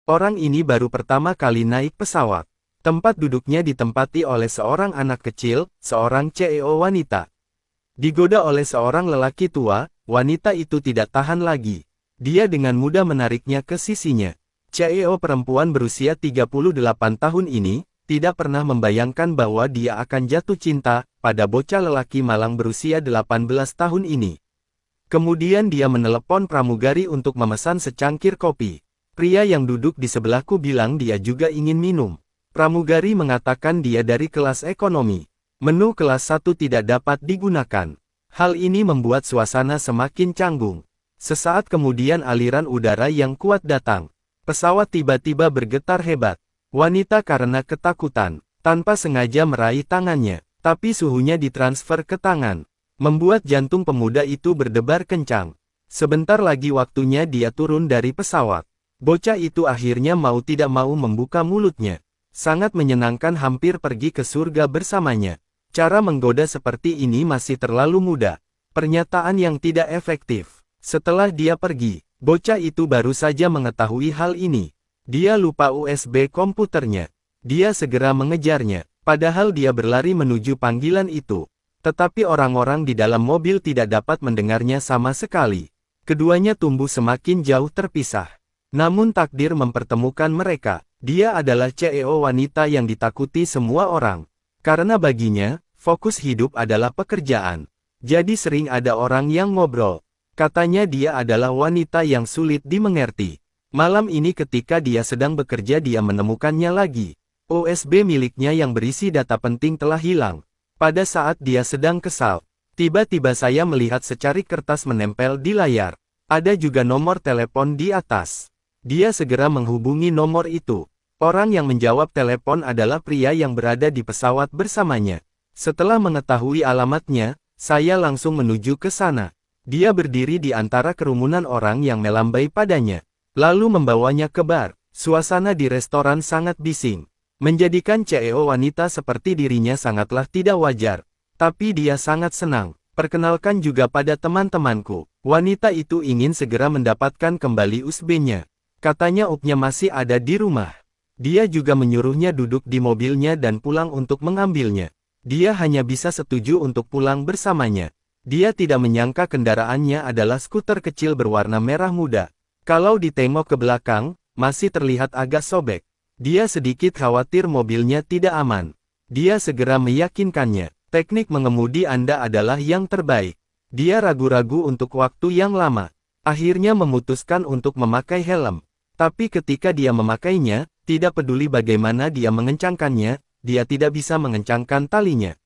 Orang ini baru pertama kali naik pesawat. Tempat duduknya ditempati oleh seorang anak kecil, seorang CEO wanita. Digoda oleh seorang lelaki tua, wanita itu tidak tahan lagi. Dia dengan mudah menariknya ke sisinya. CEO perempuan berusia 38 tahun ini, tidak pernah membayangkan bahwa dia akan jatuh cinta pada bocah lelaki malang berusia 18 tahun ini. Kemudian dia menelepon pramugari untuk memesan secangkir kopi. Pria yang duduk di sebelahku bilang dia juga ingin minum. Pramugari mengatakan dia dari kelas ekonomi. Menu kelas 1 tidak dapat digunakan. Hal ini membuat suasana semakin canggung. Sesaat kemudian aliran udara yang kuat datang. Pesawat tiba-tiba bergetar hebat. Wanita karena ketakutan, tanpa sengaja meraih tangannya, tapi suhunya ditransfer ke tangan. Membuat jantung pemuda itu berdebar kencang. Sebentar lagi waktunya dia turun dari pesawat. Bocah itu akhirnya mau tidak mau membuka mulutnya. Sangat menyenangkan hampir pergi ke surga bersamanya. Cara menggoda seperti ini masih terlalu mudah. Pernyataan yang tidak efektif. Setelah dia pergi, bocah itu baru saja mengetahui hal ini. Dia lupa USB komputernya. Dia segera mengejarnya, padahal dia berlari menuju panggilan itu. Tetapi orang-orang di dalam mobil tidak dapat mendengarnya sama sekali. Keduanya tumbuh semakin jauh terpisah. Namun takdir mempertemukan mereka. Dia adalah CEO wanita yang ditakuti semua orang. Karena baginya, fokus hidup adalah pekerjaan. Jadi sering ada orang yang ngobrol. Katanya dia adalah wanita yang sulit dimengerti. Malam ini ketika dia sedang bekerja dia menemukannya lagi. USB miliknya yang berisi data penting telah hilang. Pada saat dia sedang kesal, tiba-tiba saya melihat secari kertas menempel di layar. Ada juga nomor telepon di atas. Dia segera menghubungi nomor itu. Orang yang menjawab telepon adalah pria yang berada di pesawat bersamanya. Setelah mengetahui alamatnya, saya langsung menuju ke sana. Dia berdiri di antara kerumunan orang yang melambai padanya. Lalu membawanya ke bar. Suasana di restoran sangat bising. Menjadikan CEO wanita seperti dirinya sangatlah tidak wajar. Tapi dia sangat senang. Perkenalkan juga pada teman-temanku. Wanita itu ingin segera mendapatkan kembali USB-nya. Katanya upnya masih ada di rumah. Dia juga menyuruhnya duduk di mobilnya dan pulang untuk mengambilnya. Dia hanya bisa setuju untuk pulang bersamanya. Dia tidak menyangka kendaraannya adalah skuter kecil berwarna merah muda. Kalau ditengok ke belakang, masih terlihat agak sobek. Dia sedikit khawatir mobilnya tidak aman. Dia segera meyakinkannya, teknik mengemudi Anda adalah yang terbaik. Dia ragu-ragu untuk waktu yang lama. Akhirnya memutuskan untuk memakai helm. Tapi ketika dia memakainya, tidak peduli bagaimana dia mengencangkannya, dia tidak bisa mengencangkan talinya.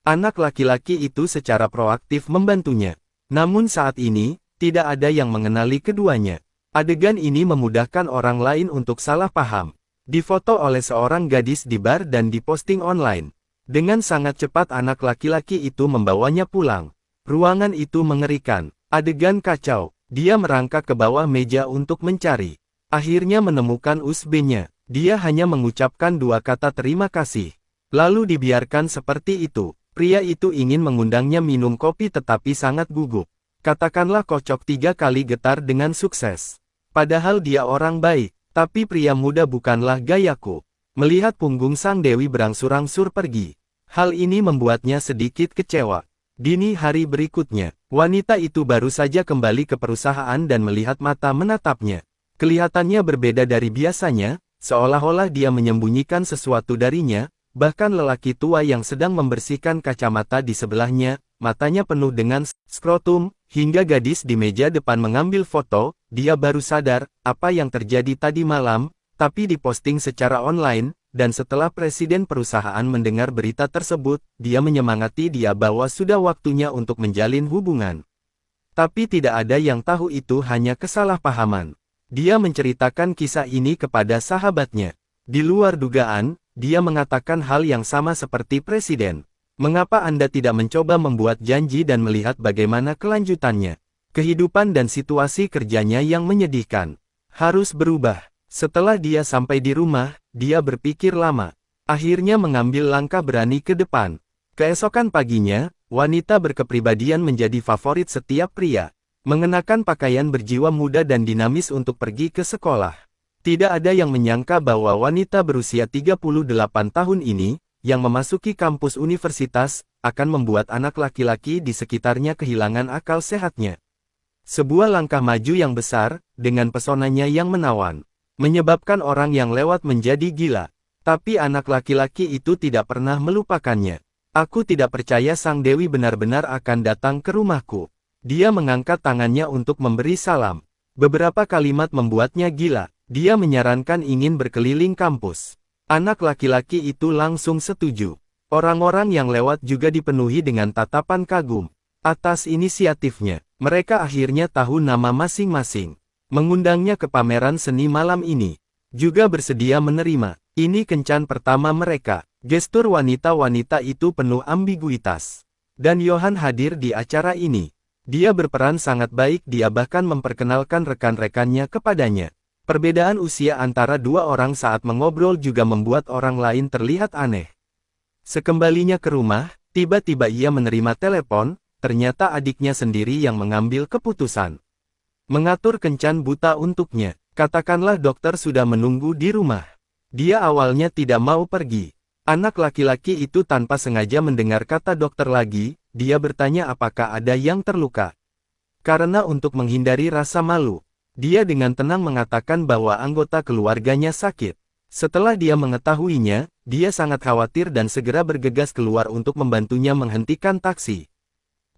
Anak laki-laki itu secara proaktif membantunya. Namun saat ini, tidak ada yang mengenali keduanya. Adegan ini memudahkan orang lain untuk salah paham. Difoto oleh seorang gadis di bar dan diposting online. Dengan sangat cepat anak laki-laki itu membawanya pulang. Ruangan itu mengerikan. Adegan kacau. Dia merangkak ke bawah meja untuk mencari. Akhirnya menemukan USB-nya. Dia hanya mengucapkan 2 kata terima kasih. Lalu dibiarkan seperti itu. Pria itu ingin mengundangnya minum kopi tetapi sangat gugup. Katakanlah kocok 3 kali getar dengan sukses. Padahal dia orang baik, tapi pria muda bukanlah gayaku. Melihat punggung sang dewi berangsur-angsur pergi. Hal ini membuatnya sedikit kecewa. Dini hari berikutnya, wanita itu baru saja kembali ke perusahaan dan melihat mata menatapnya. Kelihatannya berbeda dari biasanya, seolah-olah dia menyembunyikan sesuatu darinya, bahkan lelaki tua yang sedang membersihkan kacamata di sebelahnya, matanya penuh dengan skrotum, hingga gadis di meja depan mengambil foto, dia baru sadar, apa yang terjadi tadi malam, tapi diposting secara online, dan setelah presiden perusahaan mendengar berita tersebut, dia menyemangati dia bahwa sudah waktunya untuk menjalin hubungan. Tapi tidak ada yang tahu itu hanya kesalahpahaman. Dia menceritakan kisah ini kepada sahabatnya. Di luar dugaan, dia mengatakan hal yang sama seperti presiden. Mengapa Anda tidak mencoba membuat janji dan melihat bagaimana kelanjutannya? Kehidupan dan situasi kerjanya yang menyedihkan. Harus berubah. Setelah dia sampai di rumah, dia berpikir lama. Akhirnya mengambil langkah berani ke depan. Keesokan paginya, wanita berkepribadian menjadi favorit setiap pria. Mengenakan pakaian berjiwa muda dan dinamis untuk pergi ke sekolah. Tidak ada yang menyangka bahwa wanita berusia 38 tahun ini, yang memasuki kampus universitas, akan membuat anak laki-laki di sekitarnya kehilangan akal sehatnya. Sebuah langkah maju yang besar, dengan pesonanya yang menawan, menyebabkan orang yang lewat menjadi gila. Tapi anak laki-laki itu tidak pernah melupakannya. Aku tidak percaya Sang Dewi benar-benar akan datang ke rumahku. Dia mengangkat tangannya untuk memberi salam. Beberapa kalimat membuatnya gila. Dia menyarankan ingin berkeliling kampus. Anak laki-laki itu langsung setuju. Orang-orang yang lewat juga dipenuhi dengan tatapan kagum. Atas inisiatifnya, mereka akhirnya tahu nama masing-masing. Mengundangnya ke pameran seni malam ini. Juga bersedia menerima. Ini kencan pertama mereka. Gestur wanita-wanita itu penuh ambiguitas. Dan Johan hadir di acara ini. Dia berperan sangat baik, dia bahkan memperkenalkan rekan-rekannya kepadanya. Perbedaan usia antara dua orang saat mengobrol juga membuat orang lain terlihat aneh. Sekembalinya ke rumah, tiba-tiba ia menerima telepon, ternyata adiknya sendiri yang mengambil keputusan. Mengatur kencan buta untuknya. Katakanlah dokter sudah menunggu di rumah. Dia awalnya tidak mau pergi. Anak laki-laki itu tanpa sengaja mendengar kata dokter lagi, dia bertanya apakah ada yang terluka. Karena untuk menghindari rasa malu, dia dengan tenang mengatakan bahwa anggota keluarganya sakit. Setelah dia mengetahuinya, dia sangat khawatir dan segera bergegas keluar untuk membantunya menghentikan taksi.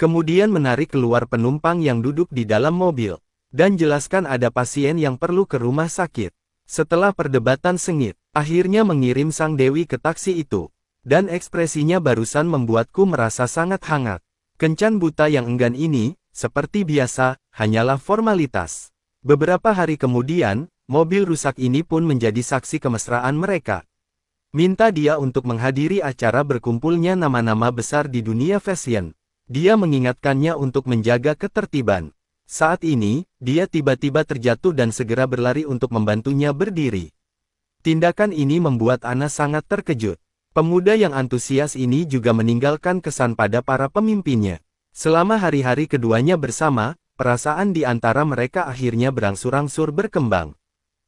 Kemudian menarik keluar penumpang yang duduk di dalam mobil, dan jelaskan ada pasien yang perlu ke rumah sakit. Setelah perdebatan sengit, akhirnya mengirim Sang Dewi ke taksi itu. Dan ekspresinya barusan membuatku merasa sangat hangat. Kencan buta yang enggan ini, seperti biasa, hanyalah formalitas. Beberapa hari kemudian, mobil rusak ini pun menjadi saksi kemesraan mereka. Minta dia untuk menghadiri acara berkumpulnya nama-nama besar di dunia fashion. Dia mengingatkannya untuk menjaga ketertiban. Saat ini, dia tiba-tiba terjatuh dan segera berlari untuk membantunya berdiri. Tindakan ini membuat Anna sangat terkejut. Pemuda yang antusias ini juga meninggalkan kesan pada para pemimpinnya. Selama hari-hari keduanya bersama, perasaan di antara mereka akhirnya berangsur-angsur berkembang.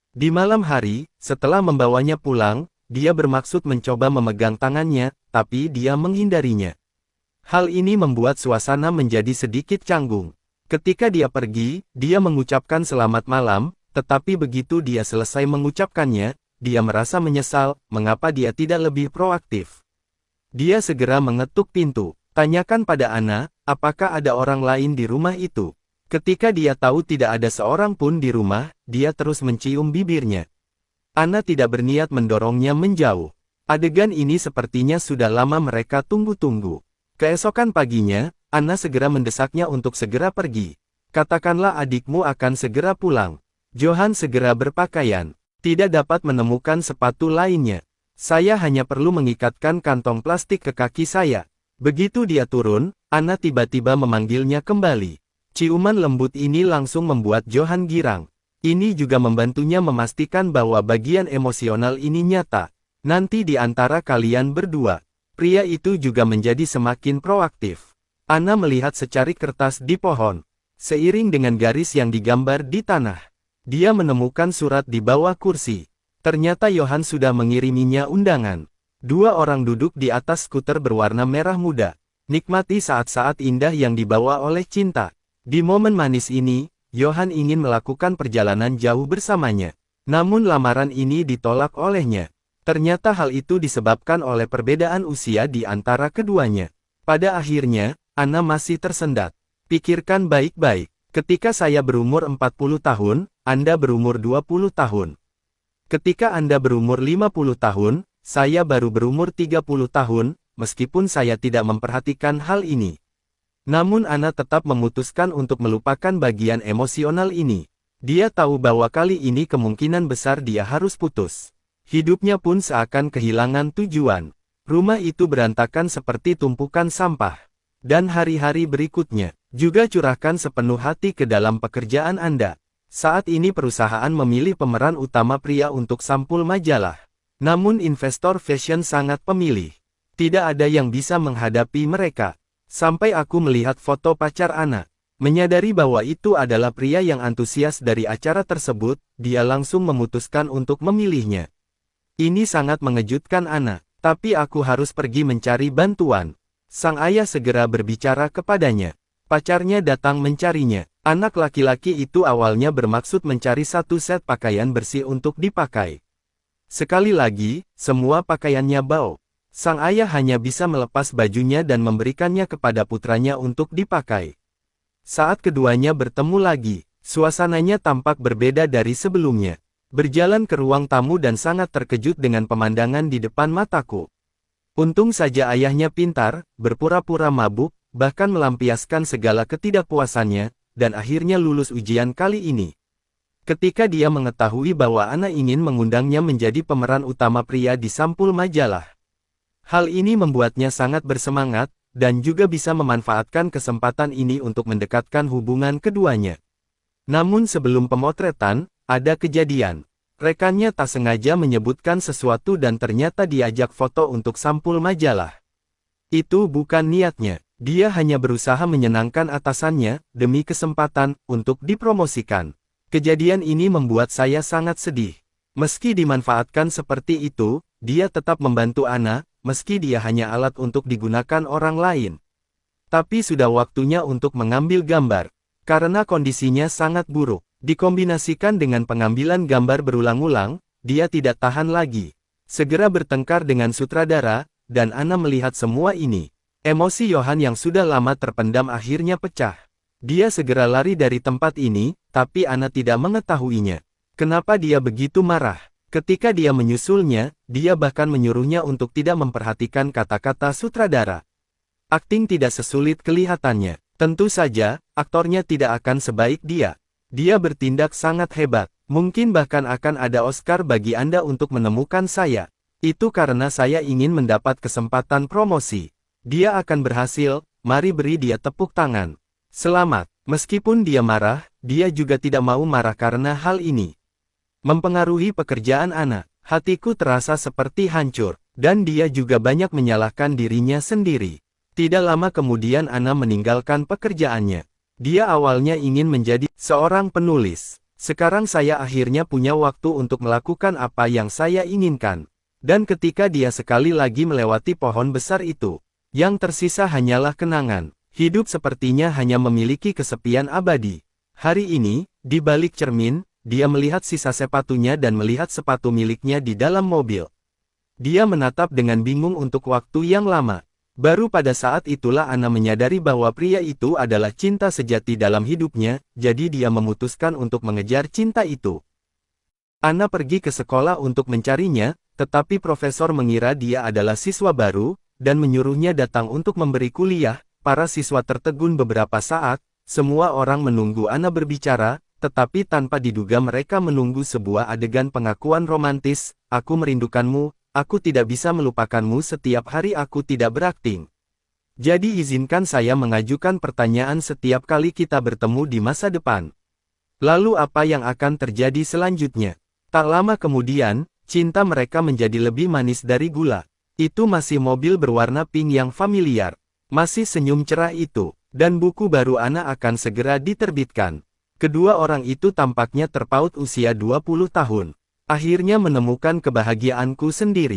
Di malam hari, setelah membawanya pulang, dia bermaksud mencoba memegang tangannya, tapi dia menghindarinya. Hal ini membuat suasana menjadi sedikit canggung. Ketika dia pergi, dia mengucapkan selamat malam, tetapi begitu dia selesai mengucapkannya, dia merasa menyesal, mengapa dia tidak lebih proaktif. Dia segera mengetuk pintu. Tanyakan pada Anna, apakah ada orang lain di rumah itu. Ketika dia tahu tidak ada seorang pun di rumah, dia terus mencium bibirnya. Anna tidak berniat mendorongnya menjauh. Adegan ini sepertinya sudah lama mereka tunggu-tunggu. Keesokan paginya, Anna segera mendesaknya untuk segera pergi. Katakanlah adikmu akan segera pulang. Johan segera berpakaian. Tidak dapat menemukan sepatu lainnya. Saya hanya perlu mengikatkan kantong plastik ke kaki saya. Begitu dia turun, Anna tiba-tiba memanggilnya kembali. Ciuman lembut ini langsung membuat Johan girang. Ini juga membantunya memastikan bahwa bagian emosional ini nyata. Nanti di antara kalian berdua, pria itu juga menjadi semakin proaktif. Anna melihat secari kertas di pohon. Seiring dengan garis yang digambar di tanah, dia menemukan surat di bawah kursi. Ternyata Johan sudah mengiriminya undangan. Dua orang duduk di atas skuter berwarna merah muda. Nikmati saat-saat indah yang dibawa oleh cinta. Di momen manis ini, Johan ingin melakukan perjalanan jauh bersamanya. Namun lamaran ini ditolak olehnya. Ternyata hal itu disebabkan oleh perbedaan usia di antara keduanya. Pada akhirnya, Anna masih tersendat. Pikirkan baik-baik. Ketika saya berumur 40 tahun, Anda berumur 20 tahun. Ketika Anda berumur 50 tahun, saya baru berumur 30 tahun, meskipun saya tidak memperhatikan hal ini. Namun Anna tetap memutuskan untuk melupakan bagian emosional ini. Dia tahu bahwa kali ini kemungkinan besar dia harus putus. Hidupnya pun seakan kehilangan tujuan. Rumah itu berantakan seperti tumpukan sampah. Dan hari-hari berikutnya, juga curahkan sepenuh hati ke dalam pekerjaan Anda. Saat ini perusahaan memilih pemeran utama pria untuk sampul majalah. Namun investor fashion sangat pemilih. Tidak ada yang bisa menghadapi mereka. Sampai aku melihat foto pacar Anna. Menyadari bahwa itu adalah pria yang antusias dari acara tersebut, dia langsung memutuskan untuk memilihnya. Ini sangat mengejutkan Anna, tapi aku harus pergi mencari bantuan. Sang ayah segera berbicara kepadanya. Pacarnya datang mencarinya. Anak laki-laki itu awalnya bermaksud mencari satu set pakaian bersih untuk dipakai. Sekali lagi, semua pakaiannya bau. Sang ayah hanya bisa melepas bajunya dan memberikannya kepada putranya untuk dipakai. Saat keduanya bertemu lagi, suasananya tampak berbeda dari sebelumnya. Berjalan ke ruang tamu dan sangat terkejut dengan pemandangan di depan mataku. Untung saja ayahnya pintar, berpura-pura mabuk, bahkan melampiaskan segala ketidakpuasannya, dan akhirnya lulus ujian kali ini. Ketika dia mengetahui bahwa Anna ingin mengundangnya menjadi pemeran utama pria di sampul majalah. Hal ini membuatnya sangat bersemangat, dan juga bisa memanfaatkan kesempatan ini untuk mendekatkan hubungan keduanya. Namun sebelum pemotretan, ada kejadian. Rekannya tak sengaja menyebutkan sesuatu dan ternyata diajak foto untuk sampul majalah. Itu bukan niatnya, dia hanya berusaha menyenangkan atasannya, demi kesempatan, untuk dipromosikan. Kejadian ini membuat saya sangat sedih. Meski dimanfaatkan seperti itu, dia tetap membantu Anna, meski dia hanya alat untuk digunakan orang lain. Tapi sudah waktunya untuk mengambil gambar. Karena kondisinya sangat buruk, dikombinasikan dengan pengambilan gambar berulang-ulang, dia tidak tahan lagi. Segera bertengkar dengan sutradara, dan Anna melihat semua ini. Emosi Johan yang sudah lama terpendam akhirnya pecah. Dia segera lari dari tempat ini, tapi Anna tidak mengetahuinya. Kenapa dia begitu marah? Ketika dia menyusulnya, dia bahkan menyuruhnya untuk tidak memperhatikan kata-kata sutradara. Akting tidak sesulit kelihatannya. Tentu saja, aktornya tidak akan sebaik dia. Dia bertindak sangat hebat. Mungkin bahkan akan ada Oscar bagi Anda untuk menemukan saya. Itu karena saya ingin mendapat kesempatan promosi. Dia akan berhasil, mari beri dia tepuk tangan. Selamat. Meskipun dia marah, dia juga tidak mau marah karena hal ini mempengaruhi pekerjaan Anna. Hatiku terasa seperti hancur, dan dia juga banyak menyalahkan dirinya sendiri. Tidak lama kemudian Anna meninggalkan pekerjaannya. Dia awalnya ingin menjadi seorang penulis. Sekarang saya akhirnya punya waktu untuk melakukan apa yang saya inginkan. Dan ketika dia sekali lagi melewati pohon besar itu, yang tersisa hanyalah kenangan. Hidup sepertinya hanya memiliki kesepian abadi. Hari ini, di balik cermin, dia melihat sisa sepatunya dan melihat sepatu miliknya di dalam mobil. Dia menatap dengan bingung untuk waktu yang lama. Baru pada saat itulah Anna menyadari bahwa pria itu adalah cinta sejati dalam hidupnya, jadi dia memutuskan untuk mengejar cinta itu. Anna pergi ke sekolah untuk mencarinya, tetapi profesor mengira dia adalah siswa baru, dan menyuruhnya datang untuk memberi kuliah. Para siswa tertegun beberapa saat, semua orang menunggu Anna berbicara, tetapi tanpa diduga mereka menunggu sebuah adegan pengakuan romantis, aku merindukanmu, aku tidak bisa melupakanmu setiap hari aku tidak berakting. Jadi izinkan saya mengajukan pertanyaan setiap kali kita bertemu di masa depan. Lalu apa yang akan terjadi selanjutnya? Tak lama kemudian, cinta mereka menjadi lebih manis dari gula. Itu masih mobil berwarna pink yang familiar. Masih senyum cerah itu, dan buku baru Anna akan segera diterbitkan. Kedua orang itu tampaknya terpaut usia 20 tahun. Akhirnya menemukan kebahagiaanku sendiri.